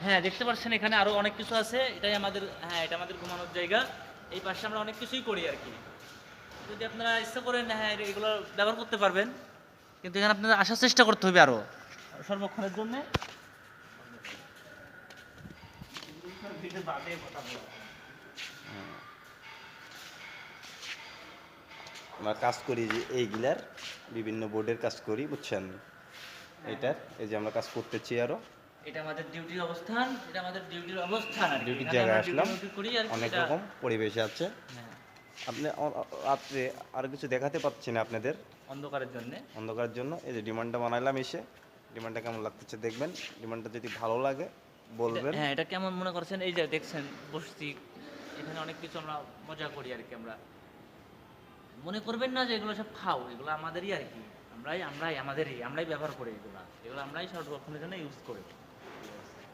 হ্যাঁ, দেখতে পাচ্ছেন এখানে আরো অনেক কিছু আছে। এটাই আমাদের, হ্যাঁ, এটা আমাদের ঘুমানোর জায়গা। এই পাশে আমরা অনেক কিছুই করি আরকি। যদি আপনারা ইচ্ছা করেন, হ্যাঁ, এগুলো ব্যবহার করতে পারবেন। কিন্তু এখানে আপনাদের আসার চেষ্টা করতে হবে আরো সর্বক্ষণের জন্যে। আমরা কাজ করি যে এইগুলার বিভিন্ন বোর্ডের কাজ করি, বুঝছেন? এটার এই যে আমরা কাজ করতেছি আরো এটা আমাদের ডিউটির অবস্থান, এটা আমাদের ডিউটির অবস্থান আর কি। ডিউটির এখানে জায়গায় আমরা আসলাম, ডিউটি করি আর কি। অনেক এটা, রকম পরিবেশে আছে। হ্যাঁ, আপনি রাত্রে আর কিছু দেখাতে পাচ্ছি না আপনাদের অন্ধকারের জন্য। অন্ধকারের জন্য। এই যে ডিমান্ডটা বানাইলাম এসে, ডিমান্ডটা কেমন লাগতেছে দেখবেন। ডিমান্ডটা যদি ভালো লাগে বলবেন। হ্যাঁ, এটা কেমন মনে করছেন? এই যে দেখছেন বসছি, এখানে অনেক কিছু আমরা মজা করি আর কি। আমরা মনে করবেন না যে এগুলো সব ফাও, এগুলো আমাদেরই আর কি। আমরাই আমাদেরই আমরাই ব্যবহার করি এগুলো, এগুলো আমরাই সর্বক্ষণের জন্য ইউজ করি।